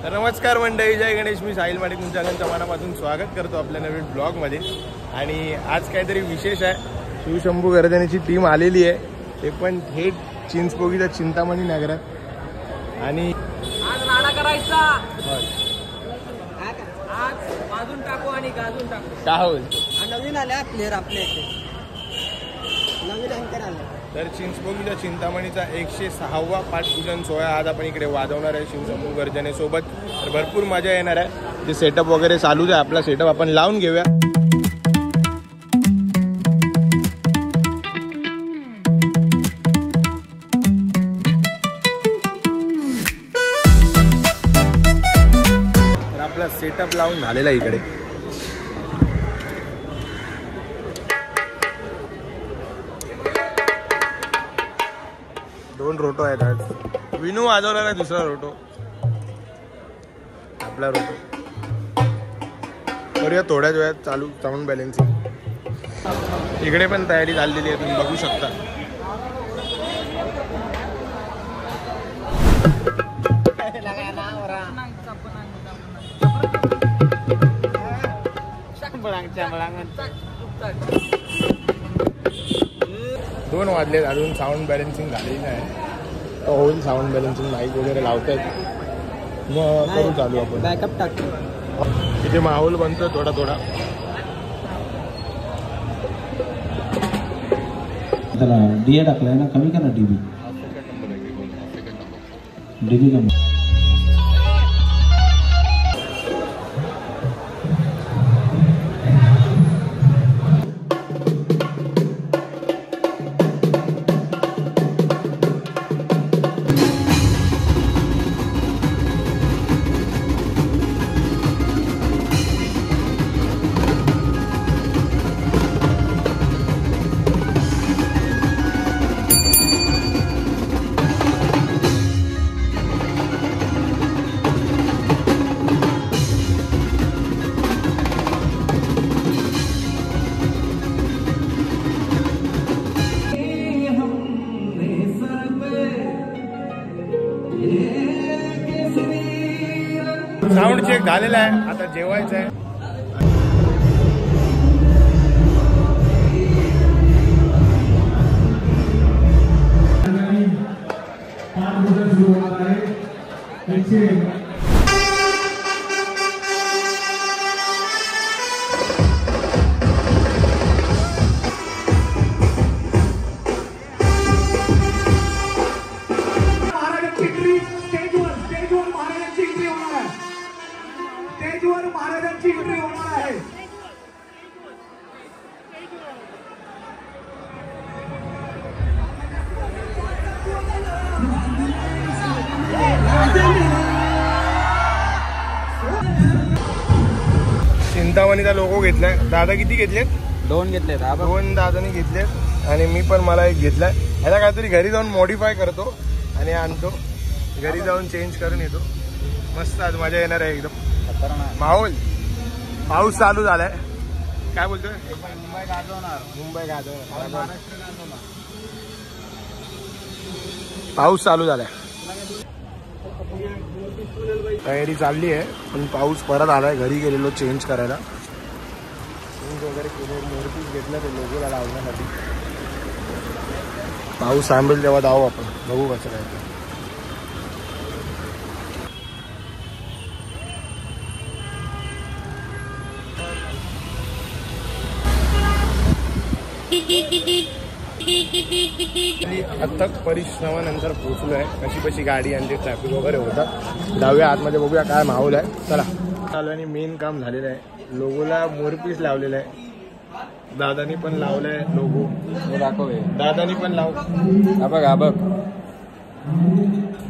नमस्कार मंडळी, जय गणेश. मी साहिल माडिक तुमच्या सगळ्यांच्या मनापासून स्वागत करतो आपल्या नवीन ब्लॉगमध्ये. आणि आज काहीतरी विशेष आहे. शिवशंभू गर्जनेची टीम आलेली आहे, ते पण थेट चिंचपोकीच्या चिंतामणी नगरात. आणि आज राडा करायचा, आज वाजून टाकू आणि गाजून टाकू. का होईल नवीन आल्या प्लेअर आपल्या इथे, नवीन अँकर आले. तर चिंचपोकीच्या चिंतामणीचा 106वा पाठपूजन सोहळा आज आपण इकडे वाजवणार आहे शिवशंभू गर्जनेसोबत. तर भरपूर मजा येणार आहे. जे सेटअप वगैरे चालूच आहे, आपला सेटअप आपण लावून घेऊया. तर आपला सेटअप लावून झालेला आहे इकडे. दोन रोटो आहेत आज. विनू वाजवला आहे दुसरा रोटो, आपला रोटो. करूया थोड्याच वेळात चालू साऊंड बॅलन्सिंग. इकडे पण तयारी झालेली आहे, तुम्ही बघू शकता. दोन वाजलेत, अजून साऊंड बॅलन्सिंग झालेली नाही. तर होईल साऊंड बॅलन्सिंग, माईक वगैरे लावतायत, मग करू चालू आपण. बॅकअप टाकतो. तिथे माहोल बनतो थोडा थोडा. त्याला डीए टाकलाय ना, कमी करा डीबी. डीबी कमी. साऊंड चेक झालेला आहे, आता जेवायचं आहे. महाराजांची एंट्री होणार आहे. चिंतामणीचा लोगो घेतलाय. दादा किती घेतलेत? दोन घेतलेत. दोन दादानी घेतलेत आणि मी पण मला एक घेतलाय. ह्याला काहीतरी घरी जाऊन मॉडिफाय करतो आणि आणतो. घरी जाऊन चेंज करून येतो. मस्त आज मजा येणार आहे एकदम. माहोल. पाऊस चालू झालाय. काय बोलतोय? मुंबई गाजवणार. मुंबई गाजवणार. पाऊस चालू झालाय. तयारी चालली आहे, पण पाऊस परत आलाय. घरी गेलेलो चेंज करायला. चेंज वगैरे केले, मोरपीस घेतलं ते लोगोला लावण्यासाठी. पाऊस थांबेल तेव्हा जाऊ आपण, बघू कसं काय. अथक परिश्रमानंतर पोहोचलो आहे. कशी कशी गाडी आणि ट्रॅफिक वगैरे होतं. जाऊया आतमध्ये बघूया काय माहोल आहे. चला चालू आणि मेन काम झालेलं आहे. लोगोला मोरपीस लावलेला आहे. दादानी पण लावलाय लोगो. दाखव दादानी पण बघ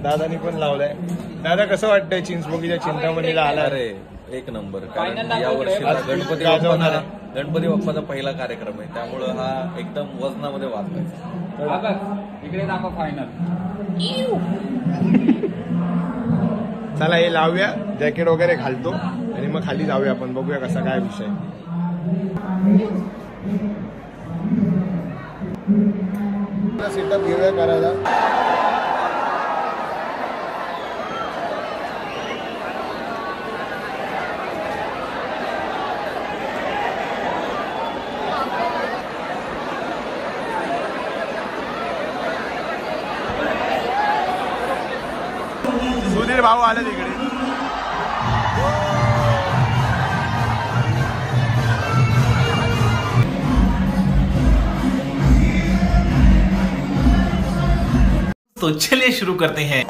दादानी पण लावलाय. दादा कसं वाटतंय चिंचपोकीच्या चिंतामणीला आला? अरे एक नंबर. कारण या वर्षी गणपती बाप्पाचा पहिला कार्यक्रम आहे, त्यामुळं हा एकदम वजनामध्ये वाचलाय. इकडे दाखव फायनल. चला हे लावूया. जॅकेट वगैरे घालतो आणि मग खाली जाऊया आपण. बघूया कसा काय विषय. सेटअप घेऊया करायला. सुधीर भाऊ आले तिकडे. तो चलिए शुरू करते हैं.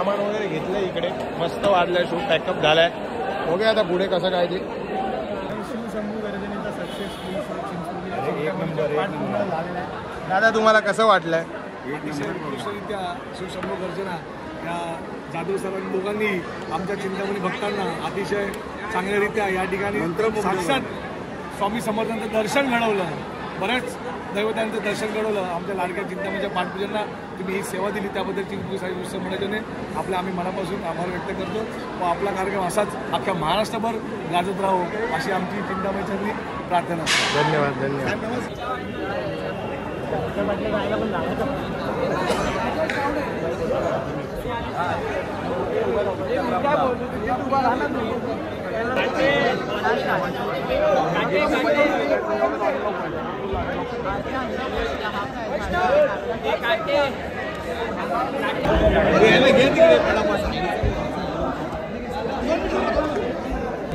सामान वगैरे घेतलंय इकडे, मस्त वाजलाय, शूट पॅकअप झालाय. बघूया आता पुढे कसं काय ते. एक नंबर. दादा तुम्हाला कसं वाटलंय? उत्कृष्टरित्या शिवशंभू गर्जना या जाधव सरांनी दोघांनी आमच्या चिंतामणी भक्तांना अतिशय चांगल्यारित्या या ठिकाणी साक्षात स्वामी समर्थांचं दर्शन घडवलं. बऱ्याच दैवतांचं दर्शन घडवलं. आमच्या लाडक्या चिंतामणीच्या पाठपूजनला तुम्ही ही सेवा दिली त्याबद्दल चिंतू साहेब संघटनेने आम्ही मनापासून आभार व्यक्त करतो. व आपला कार्यक्रम असाच अख्ख्या महाराष्ट्रभर गाजत राहो अशी आमची चिंतामणीची प्रार्थना. धन्यवाद धन्यवाद.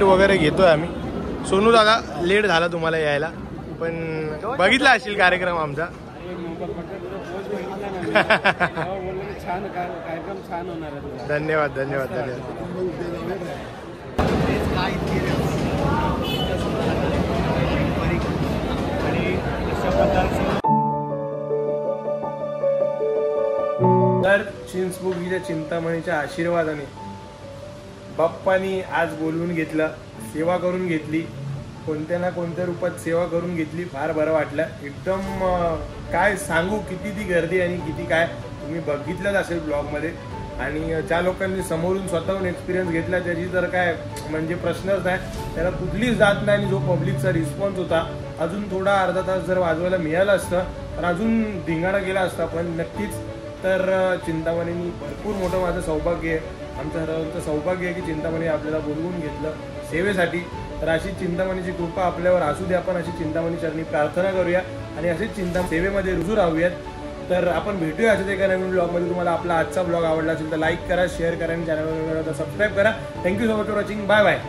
वगैरे घेतोय आम्ही. सोनू दादा लेट झाला तुम्हाला यायला, पण बघितला असेल कार्यक्रम आमचा. धन्यवाद धन्यवाद धन्यवाद. तर चिंचबुकीच्या चिंतामणीच्या आशीर्वादाने बाप्पानी आज बोलवून घेतलं, सेवा करून घेतली, कोणत्या ना कोणत्या रूपात सेवा करून घेतली. फार बरं वाटलं एकदम. काय सांगू, किती ती गर्दी आणि किती काय तुम्ही बघितलंच असेल ब्लॉगमध्ये. आणि ज्या लोकांनी समोरून स्वतःहून एक्सपिरियन्स घेतला त्याची तर काय म्हणजे प्रश्नच नाही, त्याला कुठलीच जात नाही. आणि जो पब्लिकचा रिस्पॉन्स होता, अजून थोडा अर्धा तास जर वाजवायला मिळालं असतं तर अजून धिंगाणा गेला असता. पण नक्कीच तर चिंतामणींनी भरपूर मोठं माझं सौभाग्य आहे, आमच्या सर्वांचं सौभाग्य आहे की चिंतामणी आपल्याला बोलवून घेतलं सेवेसाठी. तर अशी चिंतामणीची कृपा आपल्यावर असू द्या. आपण अशी चिंतामणी चरणी प्रार्थना करूया आणि अशीच चिंता सेवेमध्ये रुजू राहूयात. तर आपण भेटूया अशाच एका नवीन ब्लॉगमध्ये. तुम्हाला आपला आजचा ब्लॉग आवडला असेल तर लाईक करा, शेअर करा आणि चॅनलवर सबस्क्राईब करा. Thank you so much for watching. Bye bye.